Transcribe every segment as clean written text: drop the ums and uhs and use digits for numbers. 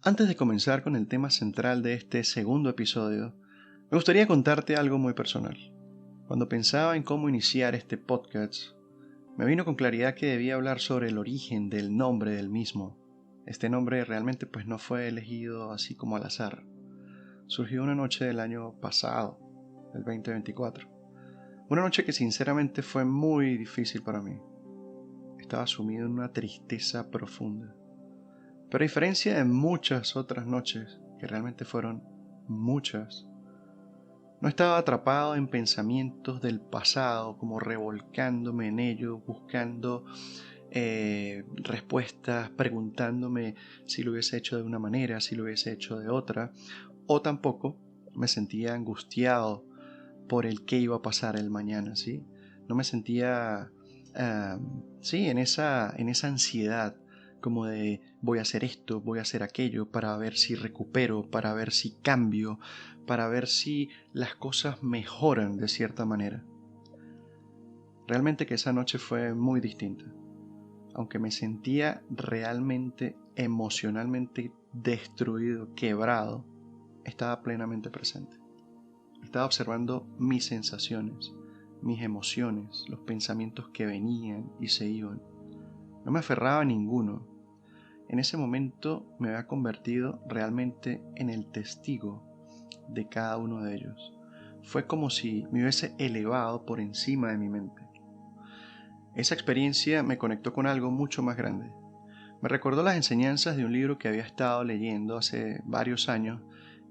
Antes de comenzar con el tema central de este segundo episodio, me gustaría contarte algo muy personal. Cuando pensaba en cómo iniciar este podcast, me vino con claridad que debía hablar sobre el origen del nombre del mismo. Este nombre realmente no fue elegido así como al azar. Surgió una noche del año pasado, el 2024. Una noche que sinceramente fue muy difícil para mí. Estaba sumido en una tristeza profunda. Pero a diferencia de muchas otras noches, que realmente fueron muchas, no estaba atrapado en pensamientos del pasado, como revolcándome en ello, buscando respuestas, preguntándome si lo hubiese hecho de una manera, si lo hubiese hecho de otra, o tampoco me sentía angustiado por el qué iba a pasar el mañana, ¿sí? No me sentía, en esa ansiedad como de voy a hacer esto, voy a hacer aquello para ver si recupero, para ver si cambio, para ver si las cosas mejoran de cierta manera. Realmente que esa noche fue muy distinta. Aunque me sentía realmente emocionalmente destruido, quebrado, estaba plenamente presente. Estaba observando mis sensaciones, mis emociones, los pensamientos que venían y se iban. No me aferraba a ninguno. En ese momento me había convertido realmente en el testigo de cada uno de ellos. Fue como si me hubiese elevado por encima de mi mente. Esa experiencia me conectó con algo mucho más grande. Me recordó las enseñanzas de un libro que había estado leyendo hace varios años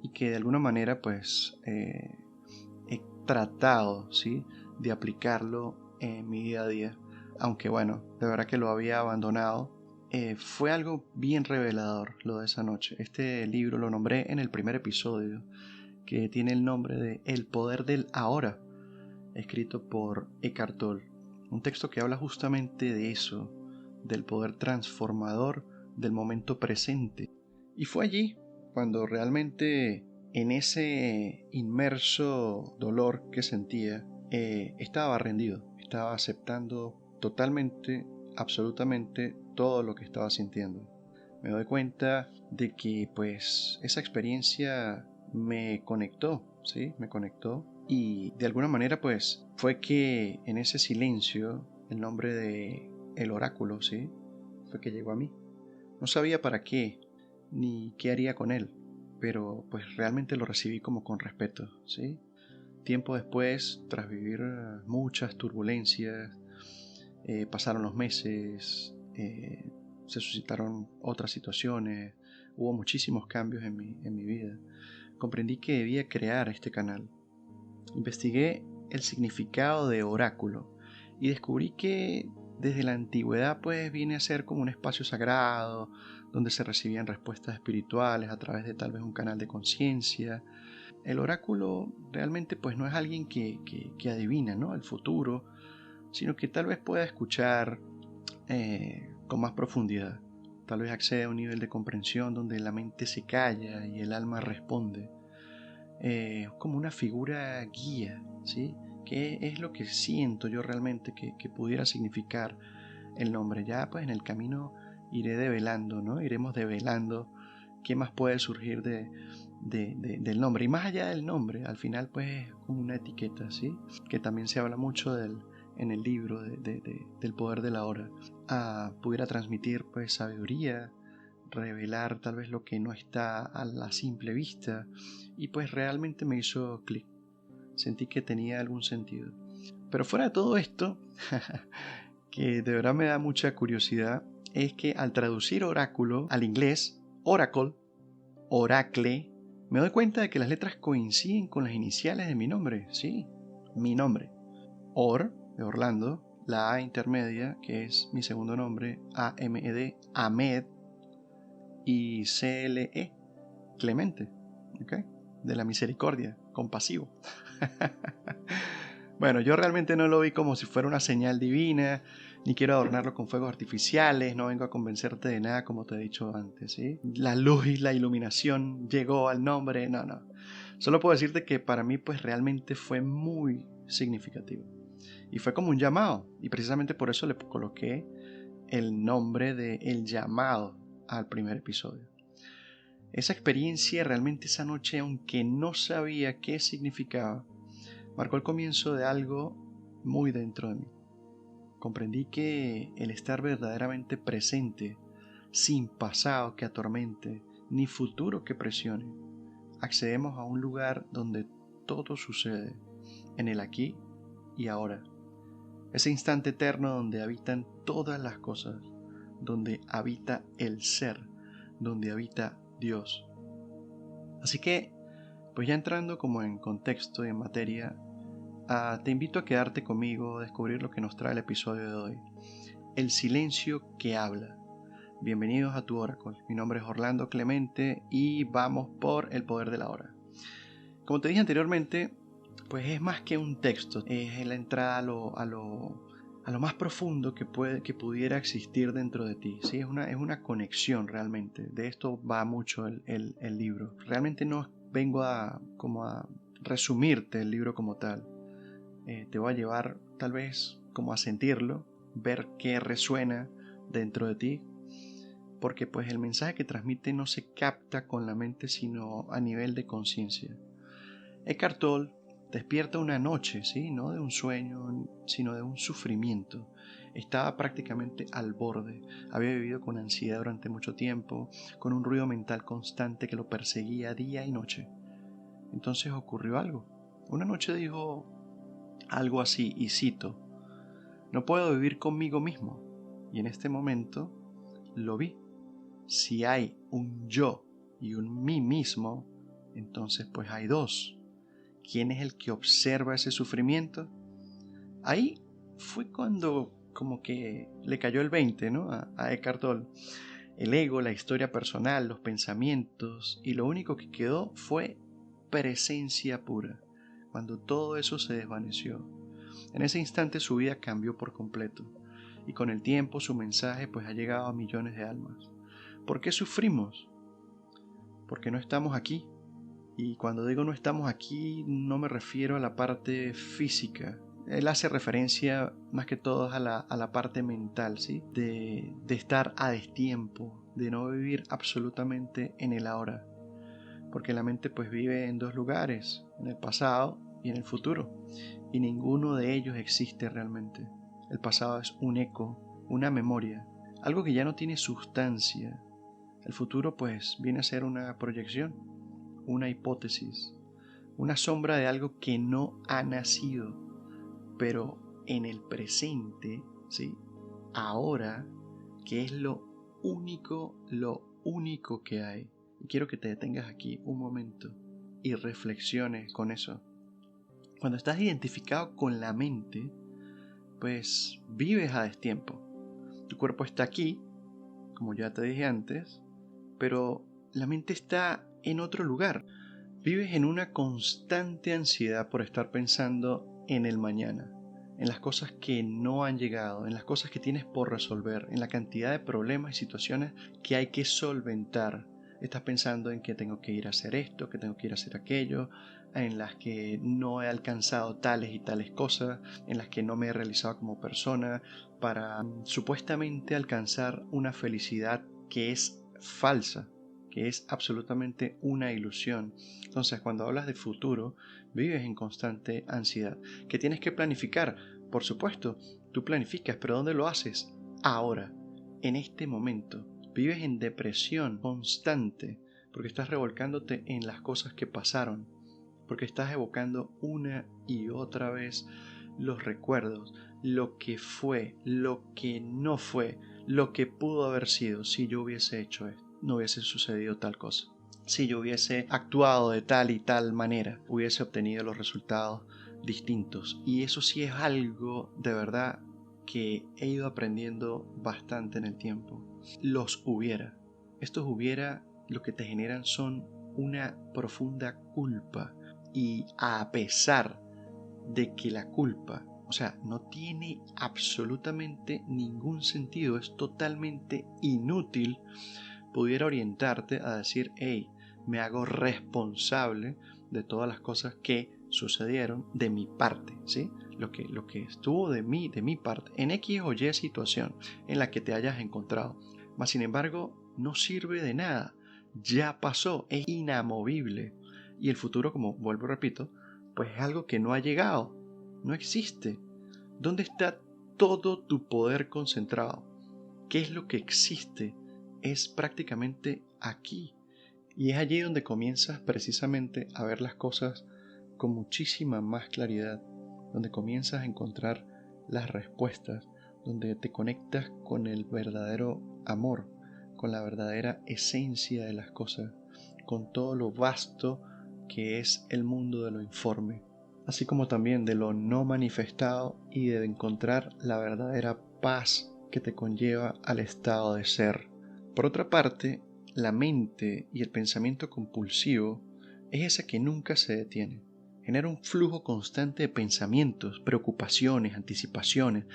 y que de alguna manera he tratado, ¿sí?, de aplicarlo en mi día a día. Aunque de verdad que lo había abandonado. Fue algo bien revelador lo de esa noche. Este libro lo nombré en el primer episodio, que tiene el nombre de El poder del ahora, escrito por Eckhart Tolle. Un texto que habla justamente de eso, del poder transformador del momento presente. Y fue allí cuando realmente, en ese inmerso dolor que sentía, estaba rendido, estaba aceptando totalmente, absolutamente todo lo que estaba sintiendo. Me doy cuenta de que esa experiencia me conectó, ¿sí? Me conectó y de alguna manera fue que en ese silencio el nombre de el oráculo, ¿sí?, fue que llegó a mí. No sabía para qué ni qué haría con él, pero realmente lo recibí como con respeto, ¿sí? Tiempo después, tras vivir muchas turbulencias, pasaron los meses, se suscitaron otras situaciones, hubo muchísimos cambios en mi vida. Comprendí que debía crear este canal. Investigué el significado de oráculo y descubrí que desde la antigüedad viene a ser como un espacio sagrado donde se recibían respuestas espirituales a través de tal vez un canal de conciencia. El oráculo realmente no es alguien que adivina, ¿no?, el futuro, sino que tal vez pueda escuchar con más profundidad. Tal vez acceda a un nivel de comprensión donde la mente se calla y el alma responde. Como una figura guía, ¿sí? ¿Qué es lo que siento yo realmente que pudiera significar el nombre? Ya en el camino iré develando, ¿no? Iremos develando qué más puede surgir del nombre. Y más allá del nombre, al final es como una etiqueta, ¿sí? Que también se habla mucho en el libro del poder de la hora. Pudiera transmitir sabiduría, revelar tal vez lo que no está a la simple vista, y realmente me hizo clic. Sentí que tenía algún sentido. Pero fuera de todo esto, que de verdad me da mucha curiosidad, es que al traducir oráculo al inglés, oracle, oracle, me doy cuenta de que las letras coinciden con las iniciales de mi nombre, sí, mi nombre. Or, de Orlando, la A intermedia, que es mi segundo nombre, AMED, Ahmed, y CLE, Clemente, ¿okay?, de la misericordia, compasivo. Bueno, yo realmente no lo vi como si fuera una señal divina, ni quiero adornarlo con fuegos artificiales, no vengo a convencerte de nada como te he dicho antes, ¿sí? La luz y la iluminación llegó al nombre, no. Solo puedo decirte que para mí realmente fue muy significativo. Y fue como un llamado, y precisamente por eso le coloqué el nombre de El Llamado al primer episodio. Esa experiencia realmente esa noche, aunque no sabía qué significaba, marcó el comienzo de algo muy dentro de mí. Comprendí que el estar verdaderamente presente, sin pasado que atormente, ni futuro que presione, accedemos a un lugar donde todo sucede, en el aquí y ahora. Ese instante eterno donde habitan todas las cosas, donde habita el ser, donde habita Dios. Así que, pues ya entrando como en contexto y en materia, te invito a quedarte conmigo a descubrir lo que nos trae el episodio de hoy. El silencio que habla. Bienvenidos a tu Oracle. Mi nombre es Orlando Clemente y vamos por el poder de la hora. Como te dije anteriormente, pues es más que un texto, es la entrada a lo más profundo que pudiera existir dentro de ti. ¿Sí? Es una conexión realmente. De esto va mucho el libro. Realmente no vengo a resumirte el libro como tal. Te voy a llevar tal vez como a sentirlo, ver qué resuena dentro de ti, porque pues el mensaje que transmite no se capta con la mente sino a nivel de conciencia. Eckhart Tolle despierta una noche, ¿sí? No de un sueño, sino de un sufrimiento. Estaba prácticamente al borde. Había vivido con ansiedad durante mucho tiempo, con un ruido mental constante que lo perseguía día y noche. Entonces ocurrió algo. Una noche dijo algo así, y cito: no puedo vivir conmigo mismo. Y en este momento lo vi. Si hay un yo y un mí mismo, entonces pues hay dos. ¿Quién es el que observa ese sufrimiento? Ahí fue cuando como que le cayó el 20, ¿no? A Eckhart Tolle. El ego, la historia personal, los pensamientos, y lo único que quedó fue presencia pura, cuando todo eso se desvaneció. En ese instante su vida cambió por completo, y con el tiempo su mensaje pues ha llegado a millones de almas. ¿Por qué sufrimos? Porque no estamos aquí. Y cuando digo no estamos aquí, no me refiero a la parte física. Él hace referencia más que todo a la parte mental, ¿sí? De estar a destiempo, de no vivir absolutamente en el ahora. Porque la mente pues vive en dos lugares, en el pasado y en el futuro. Y ninguno de ellos existe realmente. El pasado es un eco, una memoria, algo que ya no tiene sustancia. El futuro pues viene a ser una proyección, una hipótesis, una sombra de algo que no ha nacido, pero en el presente, ¿sí? Ahora, que es lo único que hay. Y quiero que te detengas aquí un momento y reflexiones con eso. Cuando estás identificado con la mente, pues vives a destiempo. Tu cuerpo está aquí, como ya te dije antes, pero la mente está en otro lugar. Vives en una constante ansiedad por estar pensando en el mañana, en las cosas que no han llegado, en las cosas que tienes por resolver, en la cantidad de problemas y situaciones que hay que solventar. Estás pensando en que tengo que ir a hacer esto, que tengo que ir a hacer aquello, en las que no he alcanzado tales y tales cosas, en las que no me he realizado como persona, para supuestamente alcanzar una felicidad que es falsa, que es absolutamente una ilusión. Entonces, cuando hablas de futuro, vives en constante ansiedad. ¿Qué tienes que planificar? Por supuesto, tú planificas, pero ¿dónde lo haces? Ahora, en este momento. Vives en depresión constante porque estás revolcándote en las cosas que pasaron, porque estás evocando una y otra vez los recuerdos, lo que fue, lo que no fue, lo que pudo haber sido si yo hubiese hecho esto, no hubiese sucedido tal cosa. Si yo hubiese actuado de tal y tal manera, hubiese obtenido los resultados distintos. Y eso sí es algo de verdad que he ido aprendiendo bastante en el tiempo. Los hubiera. Estos hubiera lo que te generan son una profunda culpa. Y a pesar de que la culpa, o sea, no tiene absolutamente ningún sentido, es totalmente inútil, pudiera orientarte a decir: hey, me hago responsable de todas las cosas que sucedieron de mi parte, ¿sí? Lo que estuvo de mi parte, en X o Y situación en la que te hayas encontrado. Mas sin embargo, no sirve de nada. ya pasó, es inamovible. Y el futuro, como vuelvo y repito, pues es algo que no ha llegado, no existe. ¿Dónde está todo tu poder concentrado? ¿Qué es lo que existe? Es prácticamente aquí. Y es allí donde comienzas precisamente a ver las cosas con muchísima más claridad, donde comienzas a encontrar las respuestas, donde te conectas con el verdadero amor, con la verdadera esencia de las cosas, con todo lo vasto que es el mundo de lo informe, así como también de lo no manifestado y de encontrar la verdadera paz que te conlleva al estado de ser. Por otra parte, la mente y el pensamiento compulsivo es esa que nunca se detiene. Genera un flujo constante de pensamientos, preocupaciones, anticipaciones,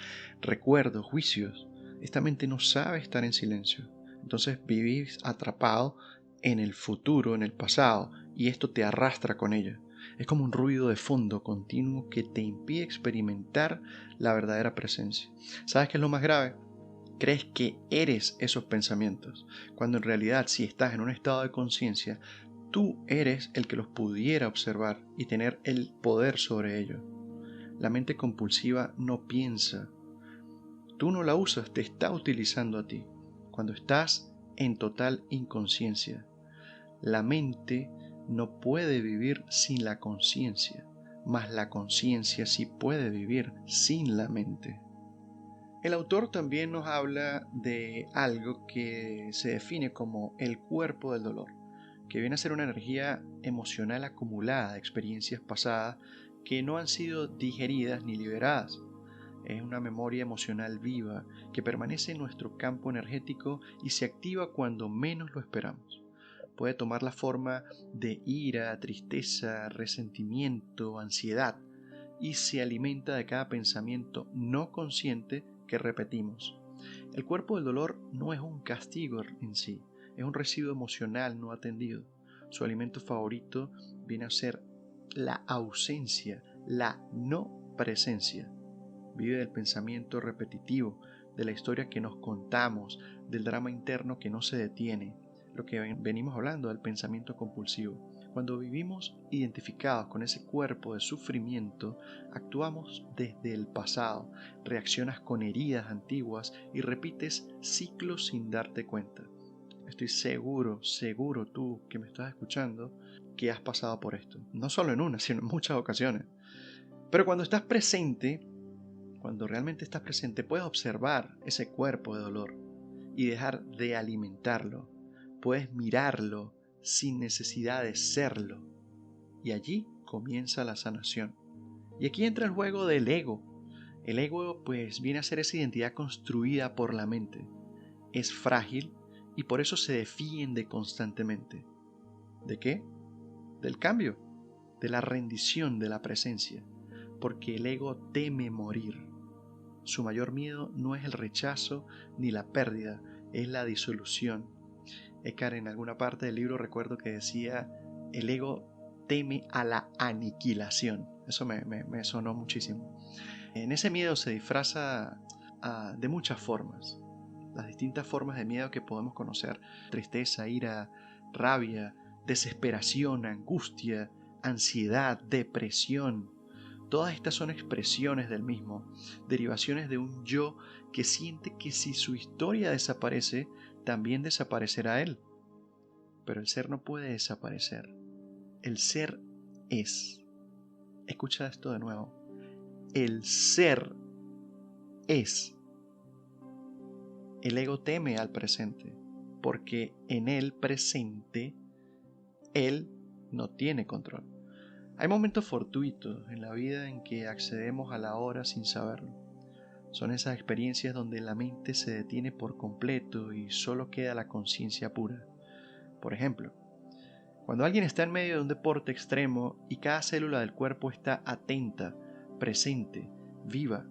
recuerdos, juicios. Esta mente no sabe estar en silencio. Entonces vivís atrapado en el futuro, en el pasado, y esto te arrastra con ella. Es como un ruido de fondo continuo que te impide experimentar la verdadera presencia. ¿Sabes qué es lo más grave? Crees que eres esos pensamientos, cuando en realidad, si estás en un estado de conciencia, tú eres el que los pudiera observar y tener el poder sobre ellos. La mente compulsiva no piensa. Tú no la usas, te está utilizando a ti. Cuando estás en total inconsciencia, la mente no puede vivir sin la conciencia, mas la conciencia sí puede vivir sin la mente. El autor también nos habla de algo que se define como el cuerpo del dolor, que viene a ser una energía emocional acumulada de experiencias pasadas que no han sido digeridas ni liberadas. Es una memoria emocional viva que permanece en nuestro campo energético y se activa cuando menos lo esperamos. Puede tomar la forma de ira, tristeza, resentimiento, ansiedad, y se alimenta de cada pensamiento no consciente que repetimos. El cuerpo del dolor no es un castigo en sí, es un residuo emocional no atendido. Su alimento favorito viene a ser la ausencia, la no presencia. Vive del pensamiento repetitivo, de la historia que nos contamos, del drama interno que no se detiene, lo que venimos hablando del pensamiento compulsivo. Cuando vivimos identificados con ese cuerpo de sufrimiento, actuamos desde el pasado, reaccionas con heridas antiguas y repites ciclos sin darte cuenta. Estoy seguro tú que me estás escuchando, que has pasado por esto. No solo en una, sino en muchas ocasiones. Pero cuando estás presente, cuando realmente estás presente, puedes observar ese cuerpo de dolor y dejar de alimentarlo. Puedes mirarlo sin necesidad de serlo. Y allí comienza la sanación. Y aquí entra el juego del ego. El ego pues viene a ser esa identidad construida por la mente. Es frágil y por eso se defiende constantemente. ¿De qué? Del cambio, de la rendición de la presencia. Porque el ego teme morir. Su mayor miedo no es el rechazo ni la pérdida, es la disolución. Eckhart en alguna parte del libro recuerdo que decía, el ego teme a la aniquilación. Eso me sonó muchísimo. En ese miedo se disfraza de muchas formas. Las distintas formas de miedo que podemos conocer. Tristeza, ira, rabia, desesperación, angustia, ansiedad, depresión. Todas estas son expresiones del mismo, derivaciones de un yo que siente que si su historia desaparece, también desaparecerá él. Pero el ser no puede desaparecer. El ser es. Escucha esto de nuevo. El ser es. El ego teme al presente, porque en el presente él no tiene control. Hay momentos fortuitos en la vida en que accedemos a la hora sin saberlo. Son esas experiencias donde la mente se detiene por completo y solo queda la conciencia pura. Por ejemplo, cuando alguien está en medio de un deporte extremo y cada célula del cuerpo está atenta, presente, viva.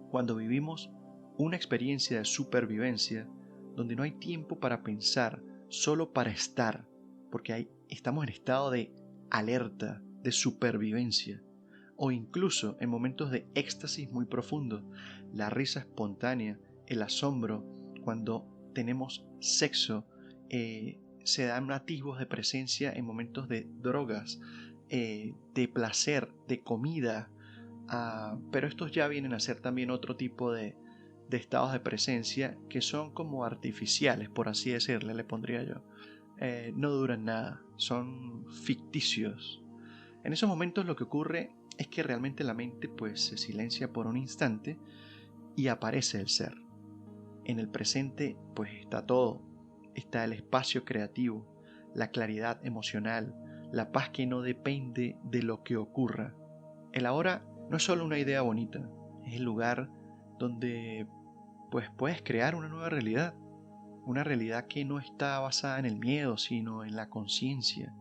Cuando vivimos una experiencia de supervivencia donde no hay tiempo para pensar, solo para estar, porque estamos en estado de alerta, de supervivencia, o incluso en momentos de éxtasis muy profundo, la risa espontánea, el asombro, cuando tenemos sexo se dan atisbos de presencia en momentos de drogas, de placer, de comida, pero estos ya vienen a ser también otro tipo de estados de presencia que son como artificiales, por así decirle, le pondría yo. No duran nada, son ficticios. En esos momentos lo que ocurre es que realmente la mente pues se silencia por un instante y aparece el ser. En el presente pues está todo, está el espacio creativo, la claridad emocional, la paz que no depende de lo que ocurra. El ahora no es solo una idea bonita, es el lugar donde pues puedes crear una nueva realidad, una realidad que no está basada en el miedo, sino en la conciencia.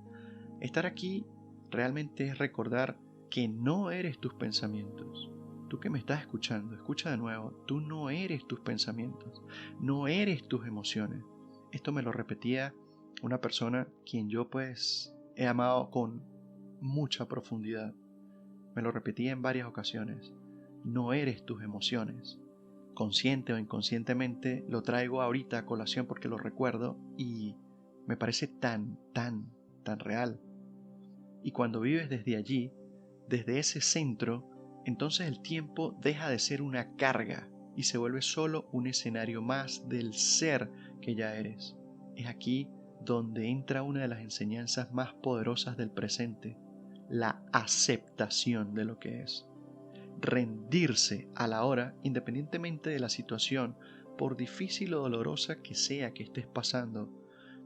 Estar aquí realmente es recordar que no eres tus pensamientos. Tú que me estás escuchando, escucha de nuevo, tú no eres tus pensamientos, no eres tus emociones. Esto me lo repetía una persona quien yo pues he amado con mucha profundidad. Me lo repetía en varias ocasiones. No eres tus emociones. Consciente o inconscientemente lo traigo ahorita a colación porque lo recuerdo y me parece tan real. Y cuando vives desde allí, desde ese centro, entonces el tiempo deja de ser una carga y se vuelve solo un escenario más del ser que ya eres. Es aquí donde entra una de las enseñanzas más poderosas del presente, la aceptación de lo que es. Rendirse a la hora, independientemente de la situación, por difícil o dolorosa que sea que estés pasando,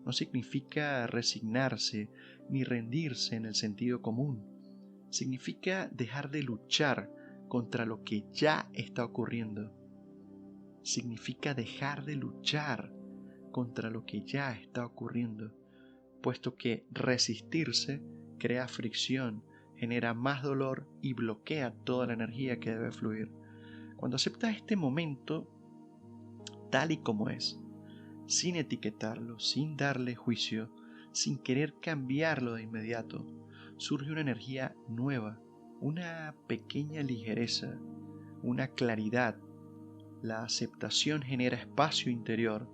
no significa resignarse ni rendirse en el sentido común. Significa dejar de luchar contra lo que ya está ocurriendo. Significa dejar de luchar contra lo que ya está ocurriendo, puesto que resistirse crea fricción, genera más dolor y bloquea toda la energía que debe fluir. Cuando aceptas este momento tal y como es, sin etiquetarlo, sin darle juicio, sin querer cambiarlo de inmediato, surge una energía nueva, una pequeña ligereza, una claridad. La aceptación genera espacio interior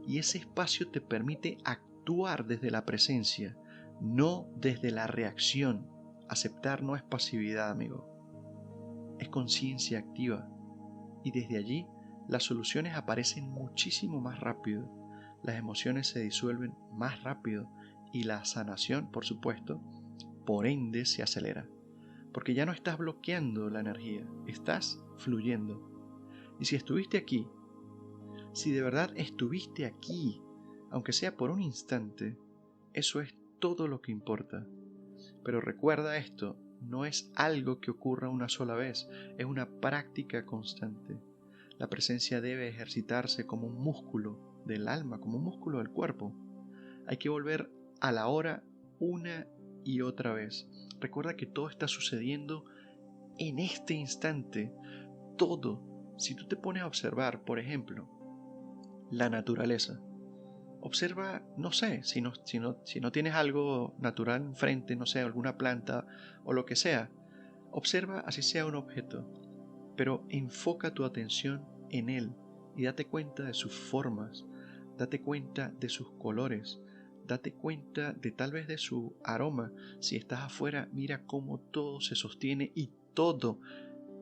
y ese espacio te permite actuar desde la presencia, no desde la reacción. Aceptar no es pasividad, amigo. Es conciencia activa. Y desde allí las soluciones aparecen muchísimo más rápido. Las emociones se disuelven más rápido. Y la sanación, por supuesto, por ende se acelera. Porque ya no estás bloqueando la energía, estás fluyendo. Y si estuviste aquí, si de verdad estuviste aquí, aunque sea por un instante, eso es todo lo que importa. Pero recuerda esto, no es algo que ocurra una sola vez, es una práctica constante. La presencia debe ejercitarse como un músculo del alma, como un músculo del cuerpo. Hay que volver a la hora una y otra vez. Recuerda que todo está sucediendo en este instante. Todo. Si tú te pones a observar, por ejemplo, la naturaleza. Observa, no sé, si no tienes algo natural enfrente, no sé, alguna planta o lo que sea, observa así sea un objeto, pero enfoca tu atención en él y date cuenta de sus formas, date cuenta de sus colores, date cuenta de tal vez de su aroma. Si estás afuera, mira cómo todo se sostiene y todo,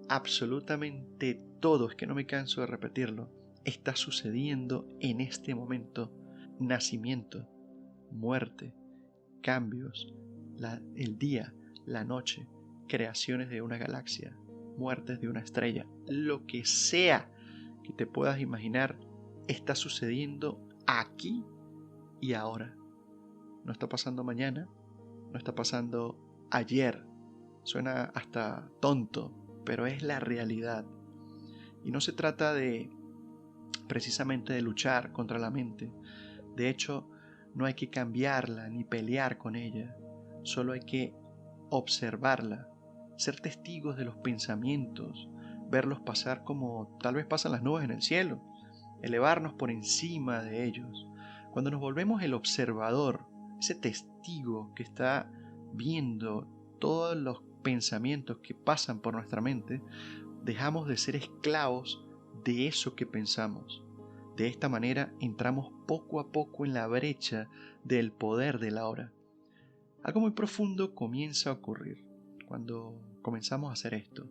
absolutamente todo, es que no me canso de repetirlo, está sucediendo en este momento. Nacimiento, muerte, cambios, el día, la noche, creaciones de una galaxia, muertes de una estrella, lo que sea que te puedas imaginar está sucediendo aquí y ahora. No está pasando mañana, no está pasando ayer. Suena hasta tonto, pero es la realidad. Y no se trata de precisamente de luchar contra la mente. De hecho, no hay que cambiarla ni pelear con ella, solo hay que observarla, ser testigos de los pensamientos, verlos pasar como tal vez pasan las nubes en el cielo, elevarnos por encima de ellos. Cuando nos volvemos el observador, ese testigo que está viendo todos los pensamientos que pasan por nuestra mente, dejamos de ser esclavos de eso que pensamos. De esta manera entramos poco a poco en la brecha del poder del ahora. Algo muy profundo comienza a ocurrir cuando comenzamos a hacer esto.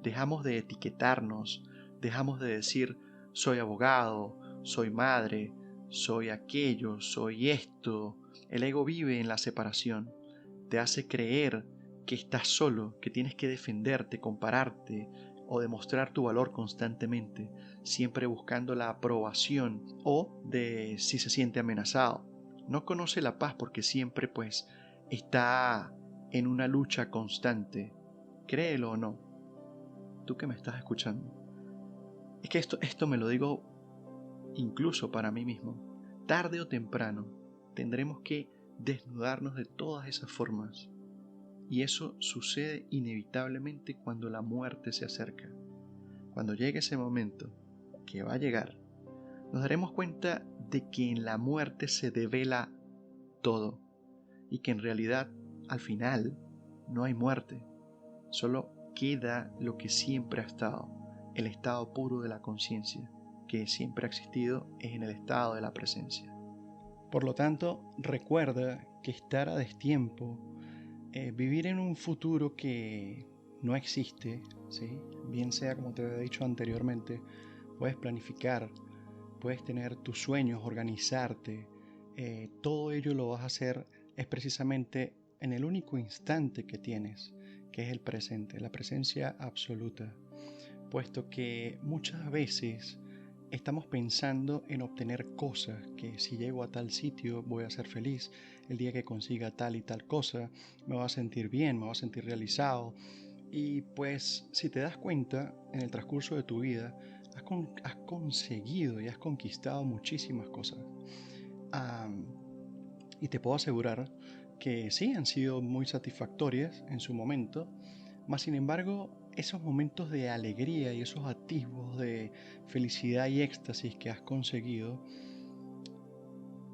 Dejamos de etiquetarnos, dejamos de decir soy abogado, soy madre, soy aquello, soy esto. El ego vive en la separación. Te hace creer que estás solo, que tienes que defenderte, compararte o demostrar tu valor constantemente, siempre buscando la aprobación o de si se siente amenazado. No conoce la paz porque siempre está en una lucha constante. Créelo o no, tú que me estás escuchando. Es que esto me lo digo incluso para mí mismo. Tarde o temprano tendremos que desnudarnos de todas esas formas. Y eso sucede inevitablemente cuando la muerte se acerca. Cuando llegue ese momento, que va a llegar, nos daremos cuenta de que en la muerte se devela todo y que en realidad, al final, no hay muerte. Solo queda lo que siempre ha estado, el estado puro de la conciencia, que siempre ha existido es en el estado de la presencia. Por lo tanto, recuerda que estar a destiempo, vivir en un futuro que no existe, ¿sí? Bien sea como te había dicho anteriormente, puedes planificar, puedes tener tus sueños, organizarte, todo ello lo vas a hacer es precisamente en el único instante que tienes, que es el presente, la presencia absoluta, puesto que muchas veces estamos pensando en obtener cosas, que si llego a tal sitio voy a ser feliz, el día que consiga tal y tal cosa me voy a sentir bien, me voy a sentir realizado. Y pues si te das cuenta, en el transcurso de tu vida has conseguido y has conquistado muchísimas cosas. Y te puedo asegurar que sí, han sido muy satisfactorias en su momento, mas sin embargo, esos momentos de alegría y esos atisbos de felicidad y éxtasis que has conseguido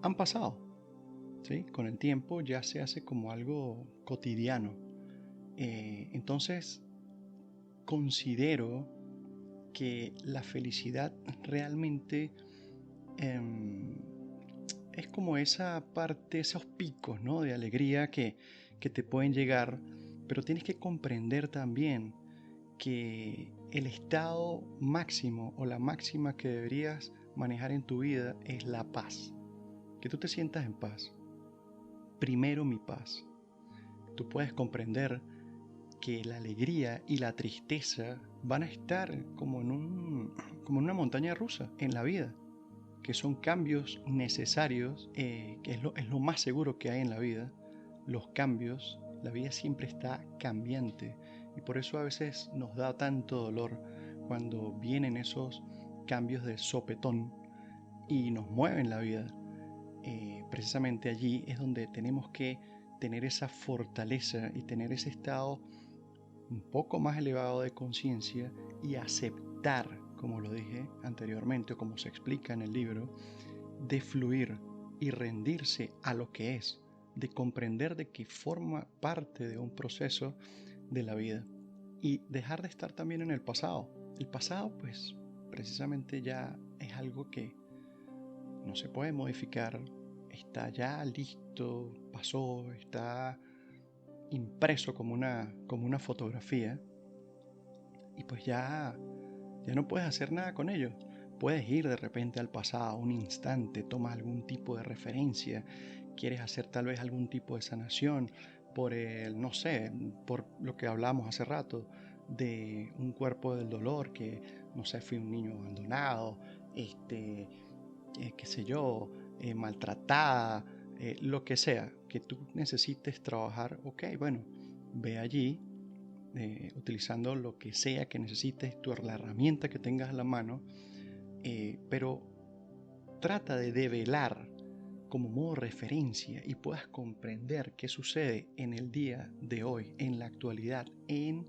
han pasado, ¿sí? Con el tiempo ya se hace como algo cotidiano. Entonces, considero que la felicidad realmente es como esa parte, esos picos, ¿no?, de alegría que te pueden llegar, pero tienes que comprender también que el estado máximo o la máxima que deberías manejar en tu vida es la paz. Que tú te sientas en paz. Primero mi paz. Tú puedes comprender que la alegría y la tristeza van a estar como en una montaña rusa en la vida, que son cambios necesarios, que es lo más seguro que hay en la vida. Los cambios, la vida siempre está cambiante y por eso a veces nos da tanto dolor cuando vienen esos cambios de sopetón y nos mueven la vida. Precisamente allí es donde tenemos que tener esa fortaleza y tener ese estado un poco más elevado de conciencia y aceptar, como lo dije anteriormente o como se explica en el libro, de fluir y rendirse a lo que es, de comprender de que forma parte de un proceso de la vida y dejar de estar también en el pasado. El pasado, pues, precisamente ya es algo que no se puede modificar, está ya listo, pasó, está impreso como una fotografía y pues ya no puedes hacer nada con ello. Puedes ir de repente al pasado, un instante, tomas algún tipo de referencia, quieres hacer tal vez algún tipo de sanación por no sé, por lo que hablamos hace rato, de un cuerpo del dolor que, no sé, fui un niño abandonado, qué sé yo, maltratada, lo que sea, que tú necesites trabajar, ok, bueno, ve allí, utilizando lo que sea que necesites, la herramienta que tengas a la mano, pero trata de develar como modo referencia y puedas comprender qué sucede en el día de hoy, en la actualidad, en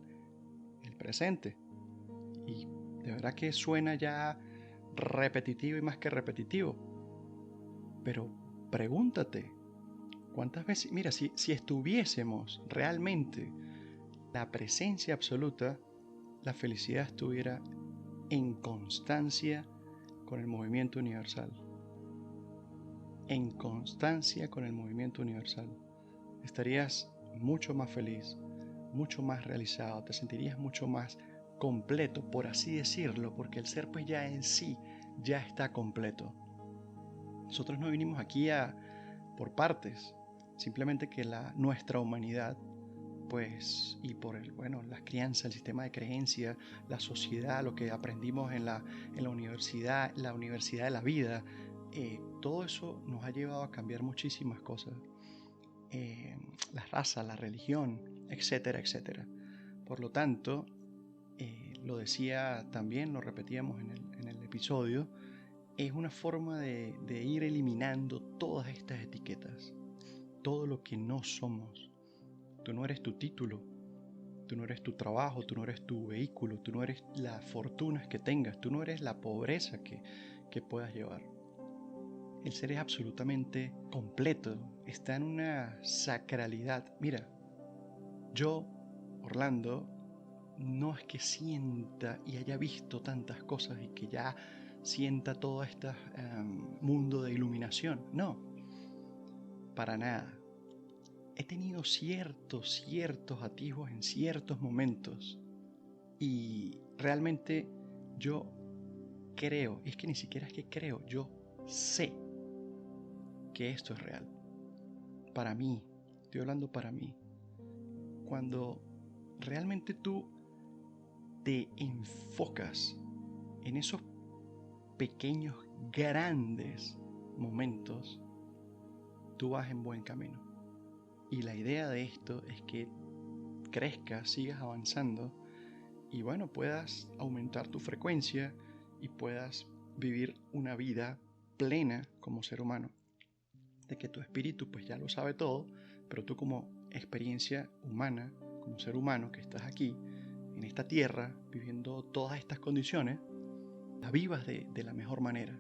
el presente. Y de verdad que suena ya repetitivo y más que repetitivo, pero pregúntate, ¿cuántas veces? Mira, si estuviésemos realmente la presencia absoluta, la felicidad estuviera en constancia con el movimiento universal, en constancia con el movimiento universal, estarías mucho más feliz, mucho más realizado, te sentirías mucho más completo, por así decirlo, porque el ser pues ya en sí ya está completo. Nosotros no vinimos aquí por partes, simplemente que nuestra humanidad, pues, y por las crianzas, el sistema de creencia, la sociedad, lo que aprendimos en la universidad de la vida, todo eso nos ha llevado a cambiar muchísimas cosas. La raza, la religión, etcétera, etcétera. Por lo tanto, lo decía también, lo repetíamos en el episodio, es una forma de ir eliminando todas estas etiquetas, todo lo que no somos. Tú no eres tu título, tú no eres tu trabajo, tú no eres tu vehículo, tú no eres las fortunas que tengas, tú no eres la pobreza que puedas llevar. El ser es absolutamente completo, está en una sacralidad. Mira, yo, Orlando, no es que sienta y haya visto tantas cosas y que ya sienta todo este mundo de iluminación. No, para nada. He tenido ciertos atisbos en ciertos momentos y realmente yo creo, es que ni siquiera es que creo, yo sé que esto es real. Para mí, estoy hablando para mí. Cuando realmente tú te enfocas en esos pequeños, grandes momentos, tú vas en buen camino. Y la idea de esto es que crezcas, sigas avanzando y puedas aumentar tu frecuencia y puedas vivir una vida plena como ser humano. De que tu espíritu pues ya lo sabe todo, pero tú como experiencia humana, como ser humano que estás aquí, en esta tierra, viviendo todas estas condiciones, las vivas de la mejor manera.